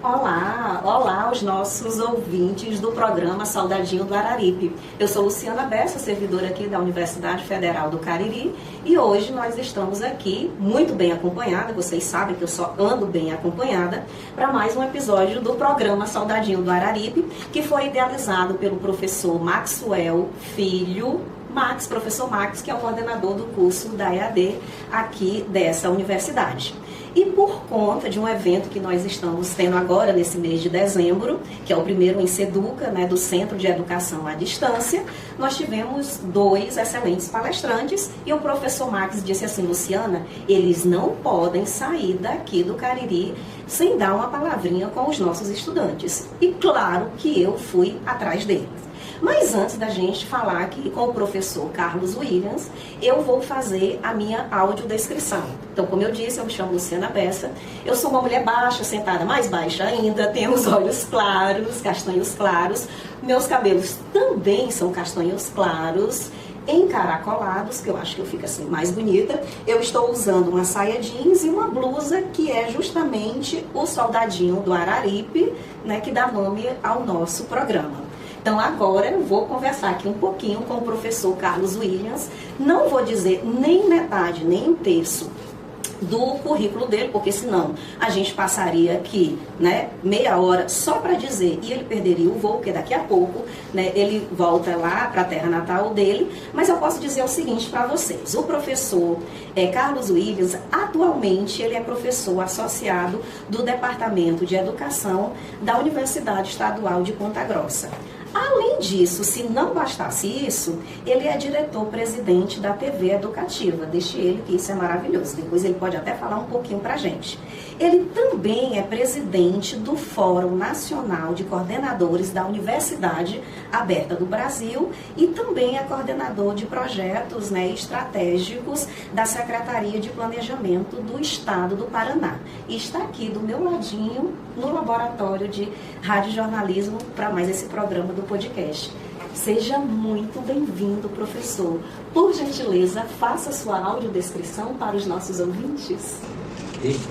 Olá, olá aos nossos ouvintes do programa Soldadinho do Araripe. Eu sou Luciana Bessa, servidora aqui da Universidade Federal do Cariri, e hoje nós estamos aqui muito bem acompanhada, vocês sabem que eu só ando bem acompanhada, para mais um episódio do programa Soldadinho do Araripe, que foi idealizado pelo professor Maxwell Filho, professor Max, que é o coordenador do curso da EAD aqui dessa universidade. E por conta de um evento que nós estamos tendo agora, nesse mês de dezembro, que é o primeiro em Seduca, do Centro de Educação à Distância, nós tivemos 2 excelentes palestrantes e o professor Max disse assim: Luciana, eles não podem sair daqui do Cariri sem dar uma palavrinha com os nossos estudantes. E claro que eu fui atrás deles. Mas antes da gente falar aqui com o professor Carlos Williams, eu vou fazer a minha audiodescrição. Então, como eu disse, eu me chamo Luciana Bessa, eu sou uma mulher baixa, sentada mais baixa ainda, tenho os olhos claros, castanhos claros, meus cabelos também são castanhos claros, encaracolados, que eu acho que eu fico assim mais bonita. Eu estou usando uma saia jeans e uma blusa que é justamente o Soldadinho do Araripe, que dá nome ao nosso programa. Então agora eu vou conversar aqui um pouquinho com o professor Carlos Williams. Não vou dizer nem metade, nem um terço do currículo dele, porque senão a gente passaria aqui, meia hora só para dizer, e ele perderia o voo, porque daqui a pouco, ele volta lá para a terra natal dele. Mas eu posso dizer o seguinte para vocês: o professor Carlos Williams, atualmente, ele é professor associado do Departamento de Educação da Universidade Estadual de Ponta Grossa. Além disso, se não bastasse isso, ele é diretor-presidente da TV Educativa. Deixe ele, que isso é maravilhoso. Depois ele pode até falar um pouquinho pra gente. Ele também é presidente do Fórum Nacional de Coordenadores da Universidade Aberta do Brasil e também é coordenador de projetos estratégicos da Secretaria de Planejamento do Estado do Paraná. E está aqui do meu ladinho, no laboratório de radiojornalismo, para mais esse programa do podcast. Seja muito bem-vindo, professor. Por gentileza, faça sua audiodescrição para os nossos ouvintes.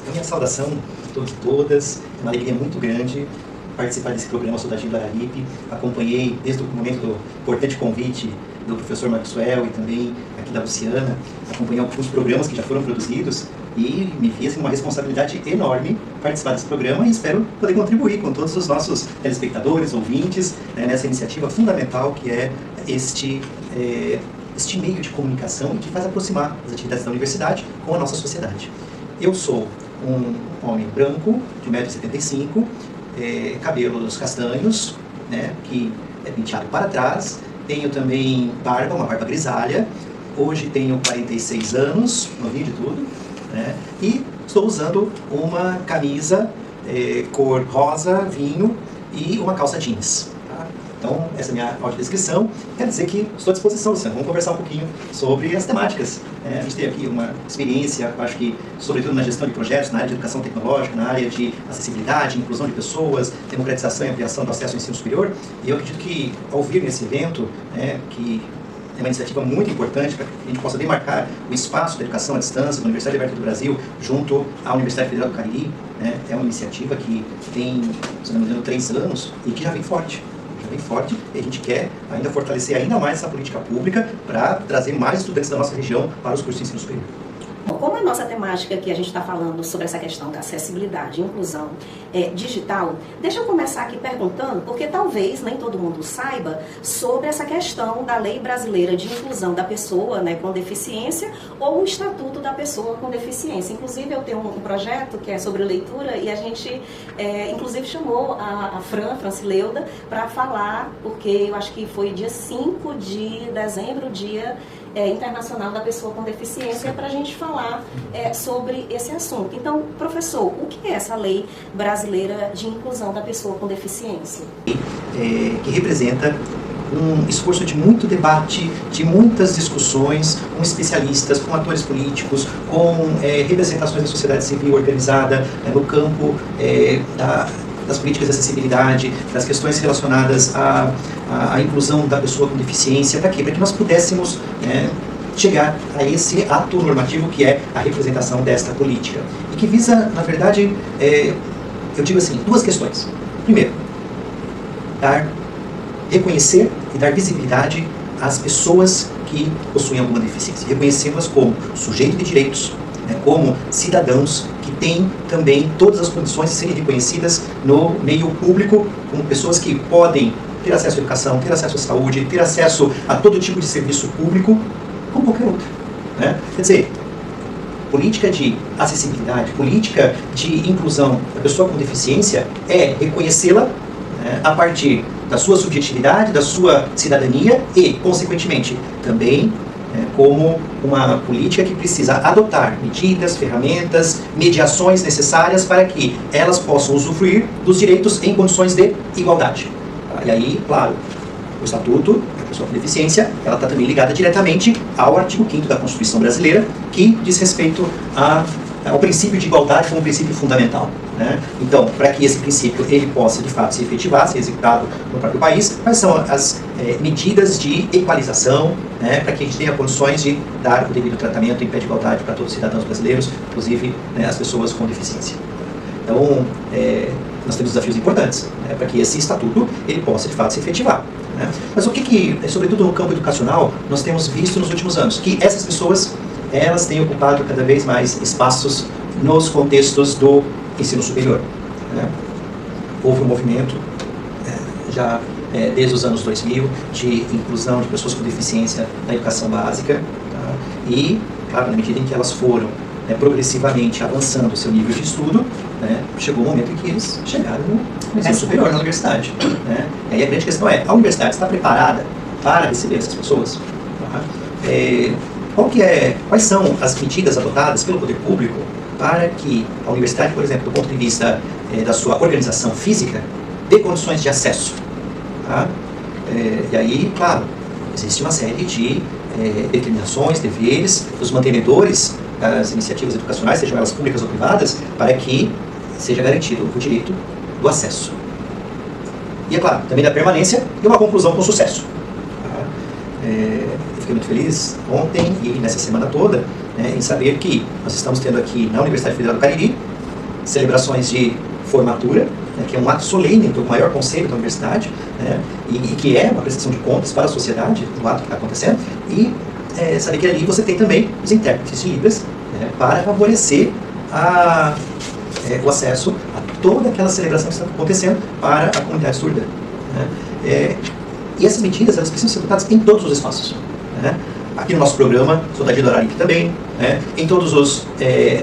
A minha saudação a todos e todas. É uma alegria muito grande participar desse programa Soldadinho do Araripe. Acompanhei desde o momento do importante convite do professor Maxwell e também aqui da Luciana. Acompanhei alguns programas que já foram produzidos e me vi uma responsabilidade enorme participar desse programa e espero poder contribuir com todos os nossos telespectadores, ouvintes, nessa iniciativa fundamental que é este meio de comunicação que faz aproximar as atividades da universidade com a nossa sociedade. Eu sou um homem branco, de 1,75 m, cabelos castanhos, que é penteado para trás. Tenho também barba, uma barba grisalha. Hoje tenho 46 anos, novinho de tudo, e estou usando uma camisa cor rosa, vinho e uma calça jeans. Então, essa é a minha audiodescrição. Quer dizer que estou à disposição, Luciano. Vamos conversar um pouquinho sobre as temáticas. A gente tem aqui uma experiência, acho que, sobretudo na gestão de projetos, na área de educação tecnológica, na área de acessibilidade, inclusão de pessoas, democratização e ampliação do acesso ao ensino superior. E eu acredito que, ao vir nesse evento, que é uma iniciativa muito importante para que a gente possa demarcar o espaço da educação à distância da Universidade Aberta do Brasil junto à Universidade Federal do Cariri. É uma iniciativa que tem, se não me engano, 3 anos e que já vem forte. E a gente quer ainda fortalecer ainda mais essa política pública para trazer mais estudantes da nossa região para os cursos de ensino superior. Bom, como a nossa temática aqui, a gente está falando sobre essa questão da acessibilidade e inclusão digital, deixa eu começar aqui perguntando, porque talvez nem todo mundo saiba sobre essa questão da Lei Brasileira de Inclusão da Pessoa com Deficiência ou o Estatuto da Pessoa com Deficiência. Inclusive, eu tenho um projeto que é sobre leitura e a gente, inclusive, chamou a Francileuda para falar, porque eu acho que foi dia 5 de dezembro, dia Internacional da Pessoa com Deficiência, para a gente falar sobre esse assunto. Então, professor, o que é essa Lei Brasileira de Inclusão da Pessoa com Deficiência? Que representa um esforço de muito debate, de muitas discussões com especialistas, com atores políticos, com representações da sociedade civil organizada no campo das políticas de acessibilidade, das questões relacionadas à inclusão da pessoa com deficiência. Para quê? Para que nós pudéssemos chegar a esse ato normativo que é a representação desta política. E que visa, na verdade, eu digo assim, duas questões. Primeiro, reconhecer e dar visibilidade às pessoas que possuem alguma deficiência, reconhecê-las como sujeito de direitos, né, como cidadãos que têm também todas as condições de serem reconhecidas no meio público, como pessoas que podem ter acesso à educação, ter acesso à saúde, ter acesso a todo tipo de serviço público, como qualquer outro. Né? Quer dizer, política de acessibilidade, política de inclusão da pessoa com deficiência é reconhecê-la, né, a partir da sua subjetividade, da sua cidadania e, consequentemente, também como uma política que precisa adotar medidas, ferramentas, mediações necessárias para que elas possam usufruir dos direitos em condições de igualdade. E aí, claro, o Estatuto da Pessoa com Deficiência, ela está também ligada diretamente ao artigo 5º da Constituição Brasileira, que diz respeito ao princípio de igualdade como princípio fundamental. Né? Então, para que esse princípio ele possa, de fato, se efetivar, ser executado no próprio país, quais são as medidas de equalização, né, para que a gente tenha condições de dar o devido tratamento em pé de igualdade para todos os cidadãos brasileiros, inclusive, né, as pessoas com deficiência. Então, nós temos desafios importantes, né, para que esse estatuto ele possa, de fato, se efetivar. Né? Mas o que, sobretudo no campo educacional, nós temos visto nos últimos anos? Que essas pessoas, elas têm ocupado cada vez mais espaços nos contextos do ensino superior. Né? Houve um movimento, já desde os anos 2000, de inclusão de pessoas com deficiência na educação básica, tá? E, claro, na medida em que elas foram progressivamente avançando o seu nível de estudo, né, chegou o momento em que eles chegaram no ensino superior, na universidade. Né? E aí a grande questão é, a universidade está preparada para receber essas pessoas? Tá? Quais são as medidas adotadas pelo poder público para que a universidade, por exemplo, do ponto de vista da sua organização física, dê condições de acesso? Tá? E aí, claro, existe uma série de determinações, deveres dos mantenedores das iniciativas educacionais, sejam elas públicas ou privadas, para que seja garantido o direito do acesso. E, é claro, também da permanência e uma conclusão com sucesso. Tá? Eu fiquei muito feliz ontem e nessa semana toda, né, em saber que nós estamos tendo aqui na Universidade Federal do Cariri celebrações de formatura, né, que é um ato solene do maior conselho da universidade, né, e que é uma prestação de contas para a sociedade do ato que está acontecendo, e saber que ali você tem também os intérpretes de Libras, né, para favorecer o acesso a toda aquela celebração que está acontecendo para a comunidade surda. Né. E essas medidas elas precisam ser adotadas em todos os espaços. Né. Aqui no nosso programa, Soldadinho do Araripe também, né, em todos os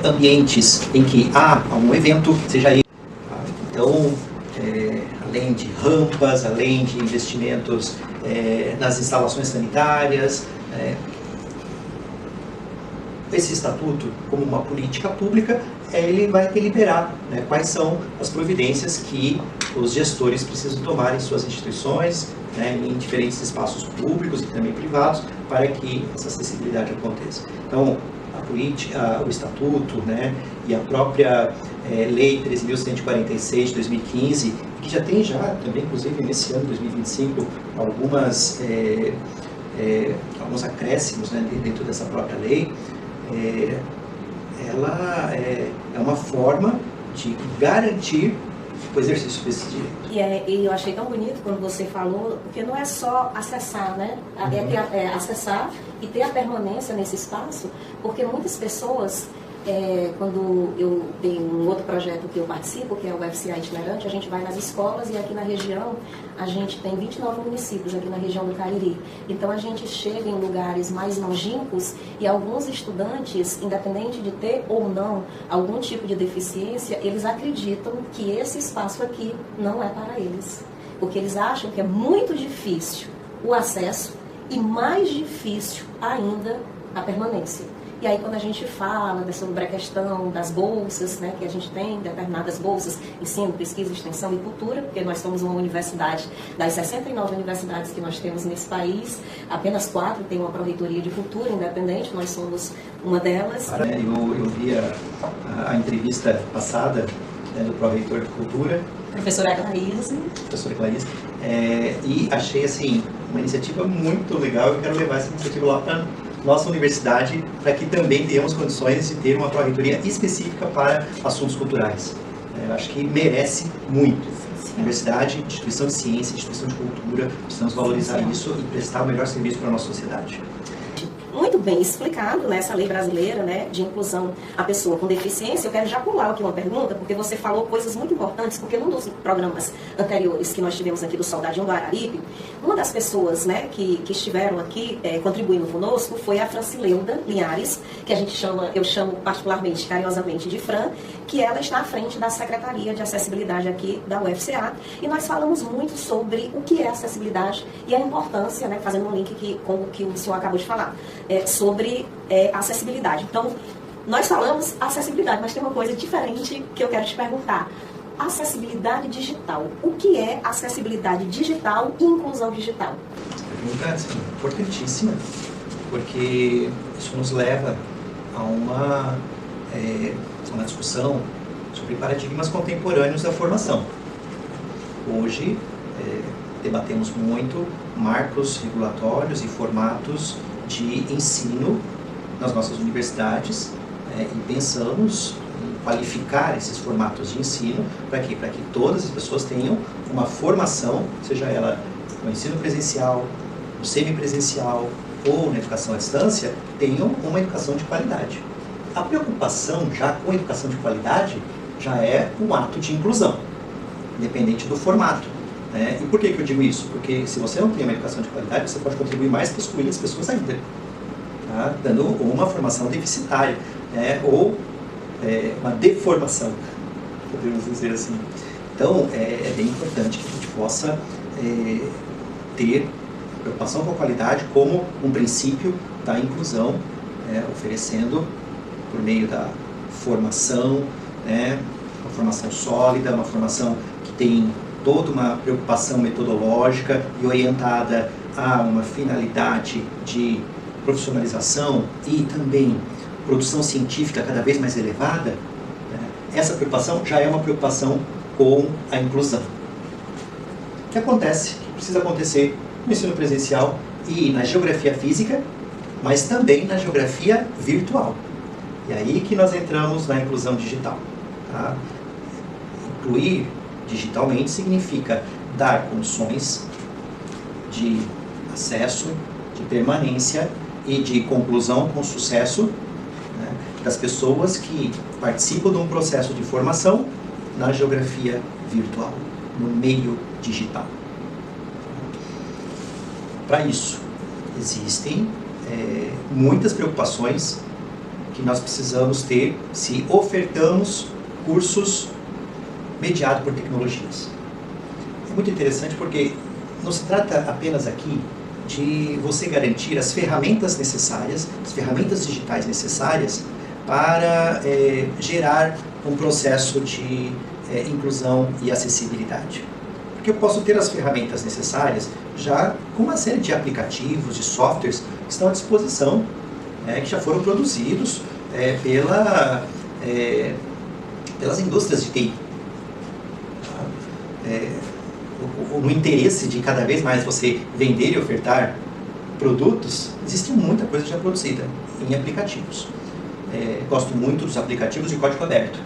ambientes em que há algum evento, seja ele. Então, além de rampas, além de investimentos nas instalações sanitárias, esse estatuto, como uma política pública, ele vai deliberar, né, quais são as providências que os gestores precisam tomar em suas instituições, né, em diferentes espaços públicos e também privados, para que essa acessibilidade aconteça. Então, a política, o estatuto, né, e a própria Lei 13.146 de 2015, que já tem também, inclusive nesse ano, 2025, alguns acréscimos, né, dentro dessa própria lei, ela é uma forma de garantir o exercício desse direito. E eu achei tão bonito quando você falou, porque não é só acessar, né? Acessar e ter a permanência nesse espaço, porque muitas pessoas, quando eu tenho um outro projeto que eu participo, que é o FCA itinerante, a gente vai nas escolas e aqui na região, a gente tem 29 municípios aqui na região do Cariri. Então a gente chega em lugares mais longínquos e alguns estudantes, independente de ter ou não algum tipo de deficiência, eles acreditam que esse espaço aqui não é para eles. Porque eles acham que é muito difícil o acesso e mais difícil ainda a permanência. E aí, quando a gente fala sobre a questão das bolsas, né, que a gente tem determinadas bolsas, ensino, pesquisa, extensão e cultura, porque nós somos uma universidade, das 69 universidades que nós temos nesse país, apenas 4 têm uma pró-reitoria de cultura independente, nós somos uma delas. Eu vi a entrevista passada, né, do pró-reitor de cultura, Professora Clarice. E achei assim, uma iniciativa muito legal. Eu quero levar essa iniciativa lá para nossa universidade, para que também tenhamos condições de ter uma pró-reitoria específica para assuntos culturais. Eu acho que merece muito. Universidade, instituição de ciência, instituição de cultura, precisamos valorizar isso e prestar o melhor serviço para a nossa sociedade. Muito bem explicado nessa lei brasileira, né, de inclusão à pessoa com deficiência. Eu quero já pular aqui uma pergunta, porque você falou coisas muito importantes, porque num dos programas anteriores que nós tivemos aqui do Soldadinho do Araripe, uma das pessoas, né, que estiveram aqui contribuindo conosco foi a Francileuda Linhares, que eu chamo particularmente, carinhosamente de Fran, que ela está à frente da Secretaria de Acessibilidade aqui da UFCA, e nós falamos muito sobre o que é acessibilidade e a importância, né, fazendo um link com o que o senhor acabou de falar, sobre acessibilidade. Então, nós falamos acessibilidade, mas tem uma coisa diferente que eu quero te perguntar. Acessibilidade digital. O que é acessibilidade digital e inclusão digital? Pergunta importantíssima, porque isso nos leva a uma discussão sobre paradigmas contemporâneos da formação. Hoje, debatemos muito marcos regulatórios e formatos de ensino nas nossas universidades e pensamos em qualificar esses formatos de ensino para quê? Para que todas as pessoas tenham uma formação, seja ela no ensino presencial, no semipresencial ou na educação à distância, tenham uma educação de qualidade. A preocupação já com a educação de qualidade já é um ato de inclusão, independente do formato. E por que eu digo isso? Porque se você não tem uma educação de qualidade, você pode contribuir mais para excluir as pessoas ainda, tá? Dando uma formação deficitária, ou uma deformação, podemos dizer assim. Então, é bem importante que a gente possa ter preocupação com a qualidade como um princípio da inclusão, oferecendo por meio da formação, uma formação sólida, uma formação que tem toda uma preocupação metodológica e orientada a uma finalidade de profissionalização e também produção científica cada vez mais elevada. Essa preocupação já é uma preocupação com a inclusão. O que acontece, que precisa acontecer no ensino presencial e na geografia física, mas também na geografia virtual. E aí que nós entramos na inclusão digital. Tá? Incluir digitalmente significa dar condições de acesso, de permanência e de conclusão com sucesso, das pessoas que participam de um processo de formação na geografia virtual, no meio digital. Para isso, existem muitas preocupações que nós precisamos ter se ofertamos cursos mediados por tecnologias. É muito interessante porque não se trata apenas aqui de você garantir as ferramentas necessárias, as ferramentas digitais necessárias para gerar um processo de inclusão e acessibilidade. Porque eu posso ter as ferramentas necessárias já com uma série de aplicativos, de softwares que estão à disposição, que já foram produzidos pelas indústrias de TI. No interesse de cada vez mais você vender e ofertar produtos, existe muita coisa já produzida em aplicativos. Gosto muito dos aplicativos de código aberto.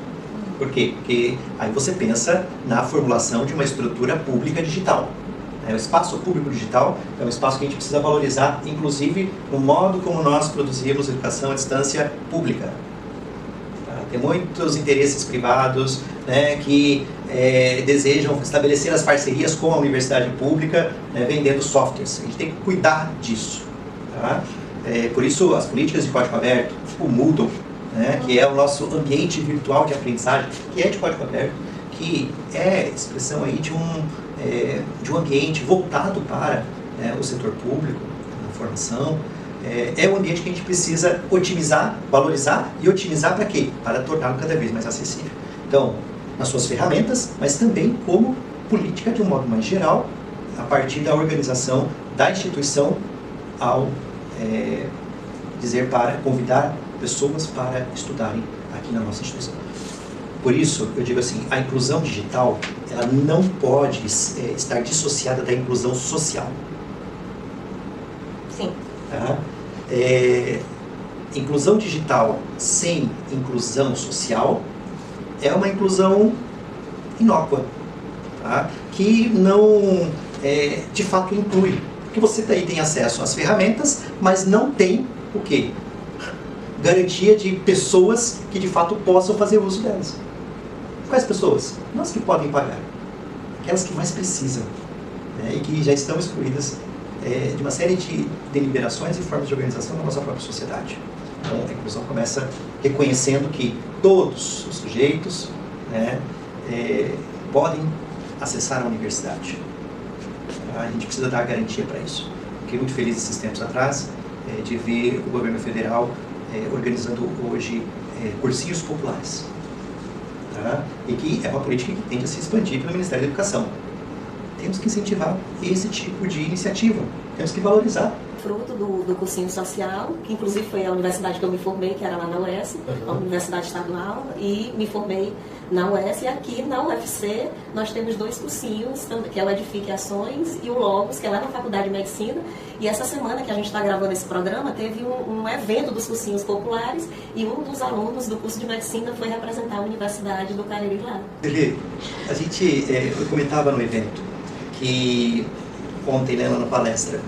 Por quê? Porque aí você pensa na formulação de uma estrutura pública digital. O espaço público digital é um espaço que a gente precisa valorizar, inclusive no modo como nós produzimos educação à distância pública. Tem muitos interesses privados que desejam estabelecer as parcerias com a universidade pública, vendendo softwares. A gente tem que cuidar disso. Tá? Por isso, as políticas de código aberto, o Moodle, que é o nosso ambiente virtual de aprendizagem, que é de código aberto, que é expressão aí de um ambiente voltado para o setor público, a formação. É um ambiente que a gente precisa otimizar, valorizar e otimizar para quê? Para torná-lo cada vez mais acessível. Então, nas suas ferramentas, mas também como política de um modo mais geral, a partir da organização da instituição ao convidar pessoas para estudarem aqui na nossa instituição. Por isso, eu digo assim, a inclusão digital, ela não pode estar dissociada da inclusão social. Sim. Tá? Inclusão digital sem inclusão social é uma inclusão inócua, tá? Que não, de fato, inclui. Porque você daí tem acesso às ferramentas, mas não tem o quê? Garantia de pessoas que, de fato, possam fazer uso delas. Quais pessoas? Não as que podem pagar. Aquelas que mais precisam, né? E que já estão excluídas de uma série de deliberações e formas de organização da nossa própria sociedade. Então, a inclusão começa reconhecendo que todos os sujeitos, né, podem acessar a universidade. A gente precisa dar garantia para isso. Fiquei muito feliz esses tempos atrás de ver o governo federal organizando hoje cursinhos populares. Tá? E que é uma política que tende a se expandir pelo Ministério da Educação. Temos que incentivar esse tipo de iniciativa. Temos que valorizar. Fruto do cursinho social, que inclusive foi a universidade que eu me formei, que era lá na UES, a Universidade Estadual, e me formei na UES. E aqui na UFC nós temos 2 cursinhos, que é o Edifique Ações e o Logos, que é lá na Faculdade de Medicina. E essa semana que a gente está gravando esse programa, teve um evento dos cursinhos populares e um dos alunos do curso de Medicina foi representar a Universidade do Cariri lá. A gente, eu comentava no evento que ontem, né, lá na palestra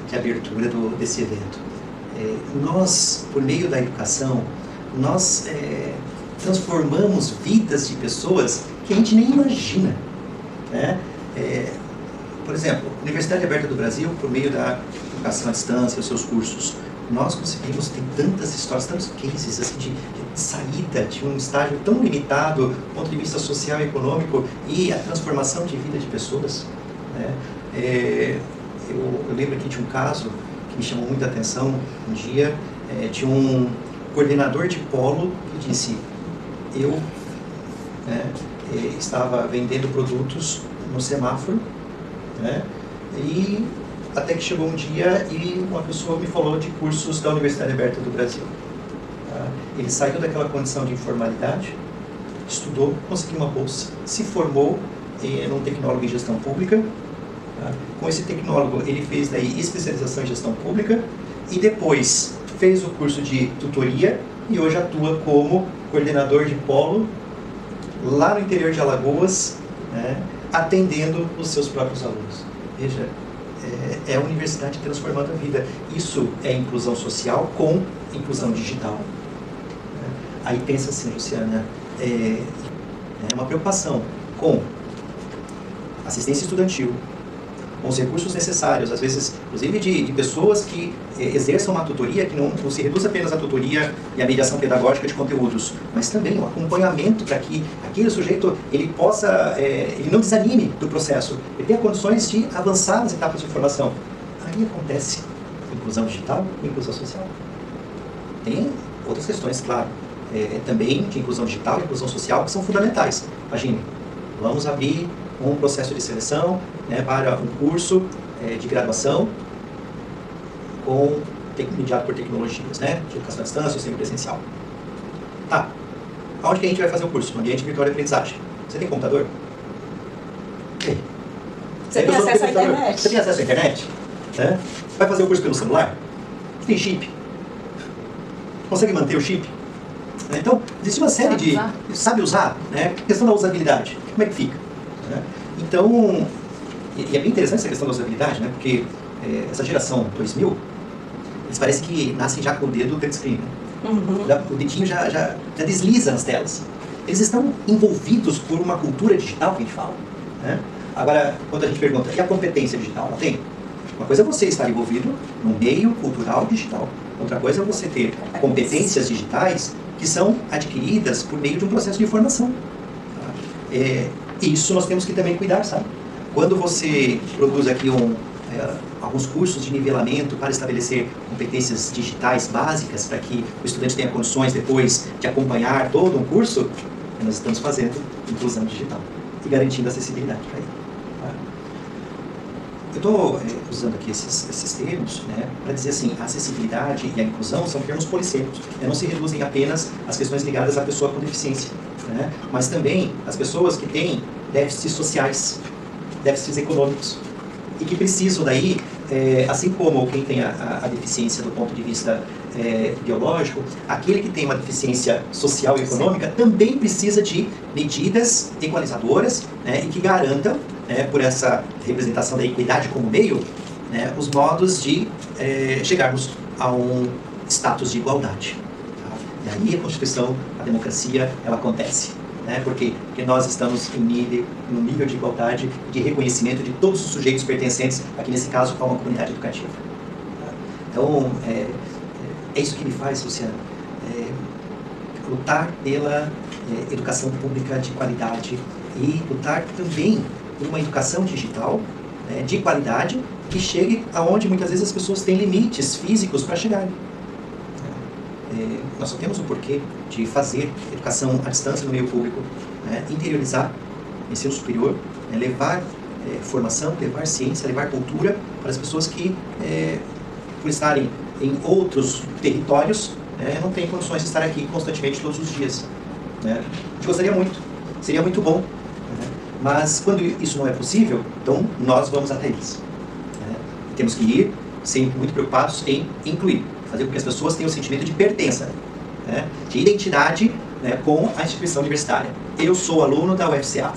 de abertura desse evento, nós, por meio da educação, nós transformamos vidas de pessoas que a gente nem imagina, né? Por exemplo, a Universidade Aberta do Brasil, por meio da educação à distância, os seus cursos, nós conseguimos ter tantas histórias, tantos cases assim, de saída de um estágio tão limitado do ponto de vista social e econômico e a transformação de vida de pessoas, né? Eu lembro aqui de um caso que me chamou muita atenção um dia, de um coordenador de polo que disse: eu estava vendendo produtos no semáforo, né, e até que chegou um dia e uma pessoa me falou de cursos da Universidade Aberta do Brasil. Tá? Ele saiu daquela condição de informalidade, estudou, conseguiu uma bolsa, se formou num tecnólogo em gestão pública. Tá? Com esse tecnólogo ele fez daí especialização em gestão pública e depois fez o curso de tutoria e hoje atua como coordenador de polo lá no interior de Alagoas, né, atendendo os seus próprios alunos. Veja, é a universidade transformando a vida. Isso é inclusão social com inclusão digital. Aí pensa assim, Luciana, é uma preocupação com assistência estudantil, com os recursos necessários, às vezes, inclusive de pessoas que exerçam uma tutoria, que não se reduz apenas à tutoria e à mediação pedagógica de conteúdos, mas também o acompanhamento para que aquele sujeito ele possa, ele não desanime do processo, ele tenha condições de avançar nas etapas de formação. Aí acontece inclusão digital e inclusão social. Tem outras questões, claro, também de inclusão digital e inclusão social que são fundamentais. Imagine, vamos abrir um processo de seleção, né, para um curso de graduação mediado por tecnologias, né, de educação à distância ou semipresencial. Tá, aonde que a gente vai fazer o curso? No ambiente virtual de aprendizagem. Você tem computador? Tem. Você tem acesso à internet? Você tem acesso à internet? Né? Vai fazer o curso pelo celular? Você tem chip? Consegue manter o chip? Então, existe uma série de... Sabe usar? Né? A questão da usabilidade. Como é que fica? Então, e é bem interessante essa questão da usabilidade, né? Porque essa geração 2000, eles parecem que nascem já com o dedo touchscreen, né? Uhum. O dedinho já desliza nas telas. Eles estão envolvidos por uma cultura digital que a gente fala, né? Agora, quando a gente pergunta, e a competência digital, ela tem? Uma coisa é você estar envolvido no meio cultural digital. Outra coisa é você ter competências digitais que são adquiridas por meio de um processo de formação. Tá? Isso nós temos que também cuidar, sabe? Quando você produz aqui alguns cursos de nivelamento para estabelecer competências digitais básicas para que o estudante tenha condições depois de acompanhar todo um curso, nós estamos fazendo inclusão digital e garantindo acessibilidade para ele. Tá? Eu estou usando aqui esses termos, né, para dizer assim, a acessibilidade e a inclusão são termos polissêmicos, não se reduzem apenas às questões ligadas à pessoa com deficiência, né, mas também às pessoas que têm déficits sociais, déficits econômicos, e que precisam daí, assim como quem tem a deficiência do ponto de vista biológico, aquele que tem uma deficiência social e econômica também precisa de medidas equalizadoras, né, e que garantam, né, por essa representação da equidade como meio, né, os modos de chegarmos a um status de igualdade. Tá? E aí a Constituição, a democracia, ela acontece. Né? Porque nós estamos num nível de igualdade, de reconhecimento de todos os sujeitos pertencentes, aqui nesse caso, a uma comunidade educativa. Tá? Então, é isso que me faz, Luciano, lutar pela educação pública de qualidade e lutar também por uma educação digital de qualidade que chegue aonde muitas vezes as pessoas têm limites físicos para chegarem. Nós só temos o porquê de fazer educação à distância no meio público, né, interiorizar ensino superior, né, levar formação, levar ciência, levar cultura para as pessoas que, por estarem em outros territórios, não têm condições de estar aqui constantemente todos os dias. Né. A gente gostaria muito, seria muito bom, né, mas quando isso não é possível, então nós vamos até eles. Né. Temos que ir sempre muito preocupados em incluir, fazer com que as pessoas tenham o sentimento de pertença, né, de identidade, né, com a instituição universitária. Eu sou aluno da UFCA,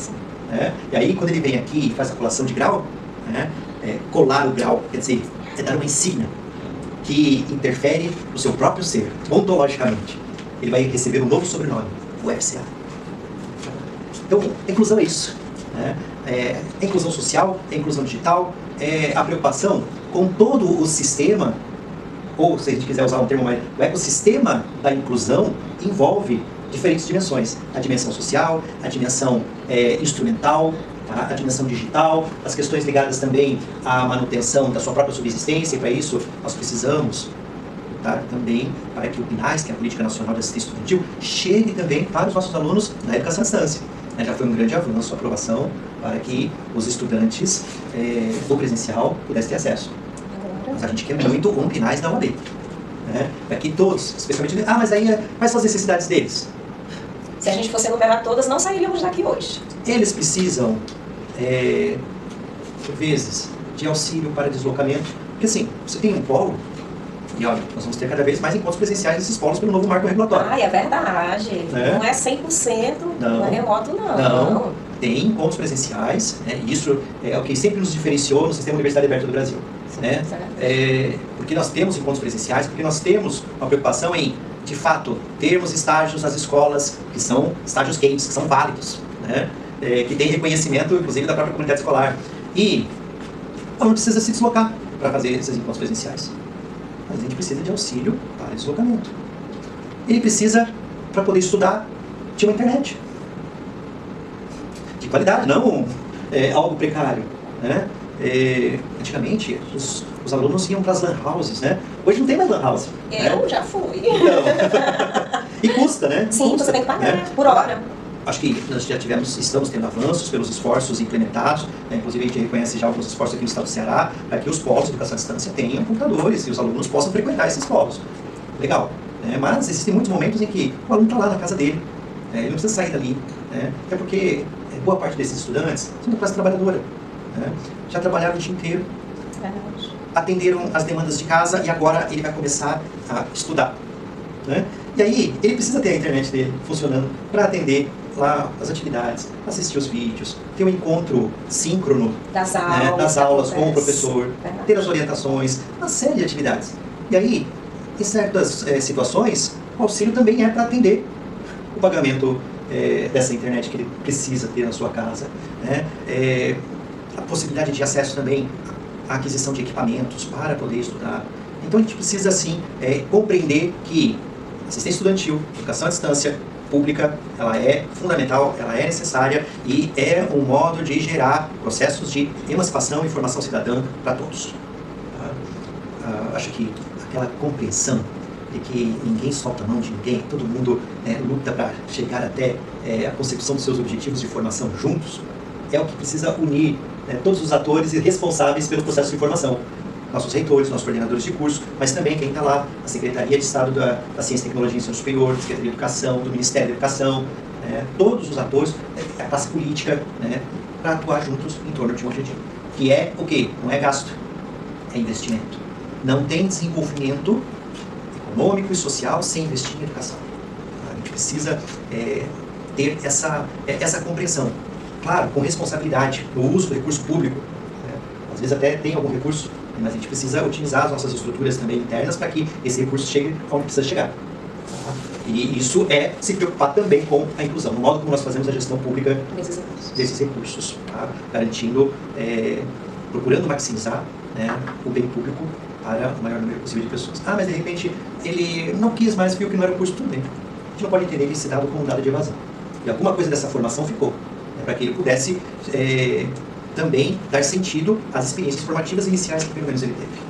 né, e aí quando ele vem aqui e faz a colação de grau, né, colar o grau, quer dizer, é dar uma insígnia que interfere no seu próprio ser, ontologicamente. Ele vai receber um novo sobrenome, UFCA. Então, a inclusão é isso. Né? A inclusão social, a inclusão digital, a preocupação com todo o sistema, ou se a gente quiser usar um termo mais, o ecossistema da inclusão envolve diferentes dimensões. A dimensão social, a dimensão instrumental, tá? A dimensão digital, as questões ligadas também à manutenção da sua própria subsistência, e para isso nós precisamos lutar também para que o PNAES, que é a Política Nacional de Assistência Estudantil, chegue também para os nossos alunos na educação à distância. Já foi um grande avanço a aprovação para que os estudantes do presencial pudessem ter acesso. Mas a gente quer muito um PNAES da UAB. Né? Para que todos, especialmente... mas aí quais são as necessidades deles? Se a gente fosse enumerar todas, não sairíamos daqui hoje. Eles precisam, por vezes, de auxílio para deslocamento. Porque assim, você tem um polo, e olha, nós vamos ter cada vez mais encontros presenciais nesses polos pelo novo marco regulatório. É verdade. Né? Não é 100%, não é remoto, não. Tem encontros presenciais, né? E isso é o que sempre nos diferenciou no Sistema Universitário Aberto do Brasil. Né? Porque nós temos encontros presenciais, porque nós temos uma preocupação em, de fato, termos estágios nas escolas que são estágios quentes, que são válidos, né? Que tem reconhecimento, inclusive, da própria comunidade escolar. E o aluno precisa se deslocar para fazer esses encontros presenciais. Mas a gente precisa de auxílio para deslocamento. Ele precisa, para poder estudar, de uma internet de qualidade, não algo precário. Né? Antigamente, os alunos iam para as lan houses, né? Hoje não tem mais lan house. Eu já fui. Então, e custa, né? Sim, custa, você tem que pagar, né? por hora. Acho que nós já estamos tendo avanços pelos esforços implementados, né? Inclusive a gente reconhece já alguns esforços aqui no estado do Ceará, para que os polos de educação à distância tenham computadores e os alunos possam frequentar esses polos. Legal. Né? Mas existem muitos momentos em que o aluno está lá na casa dele, ele não precisa sair dali, né? Até porque boa parte desses estudantes são da classe trabalhadora, né? Já trabalharam o dia inteiro, atenderam as demandas de casa e agora ele vai começar a estudar. Né? E aí, ele precisa ter a internet dele funcionando para atender lá as atividades, assistir os vídeos, ter um encontro síncrono das aulas com o professor, ter as orientações, uma série de atividades. E aí, em certas situações, o auxílio também é para atender o pagamento dessa internet que ele precisa ter na sua casa. Né? A possibilidade de acesso também à aquisição de equipamentos para poder estudar. Então a gente precisa, assim, compreender que assistência estudantil, educação à distância pública, ela é fundamental, ela é necessária e é um modo de gerar processos de emancipação e formação cidadã para todos. Acho que aquela compreensão de que ninguém solta a mão de ninguém, todo mundo luta para chegar até a consecução dos seus objetivos de formação juntos, é o que precisa unir todos os atores e responsáveis pelo processo de formação. Nossos reitores, nossos coordenadores de curso, mas também quem está lá, a Secretaria de Estado da Ciência, Tecnologia e Ensino Superior, a Secretaria de Educação, do Ministério da Educação, todos os atores, a classe política, para atuar juntos em torno de um objetivo. Que é o quê? Não é gasto, é investimento. Não tem desenvolvimento econômico e social sem investir em educação. A gente precisa ter essa compreensão. Claro, com responsabilidade no uso do recurso público. Né? Às vezes até tem algum recurso, mas a gente precisa utilizar as nossas estruturas também internas para que esse recurso chegue onde precisa chegar. Tá? E isso é se preocupar também com a inclusão, no modo como nós fazemos a gestão pública desses recursos, tá? Garantindo, procurando maximizar, né, o bem público para o maior número possível de pessoas. Mas de repente ele não quis mais, viu que não era o curso, tudo bem. A gente não pode entender esse dado como um dado de evasão. E alguma coisa dessa formação ficou, né, para que ele pudesse também dar sentido às experiências formativas iniciais que pelo menos ele teve.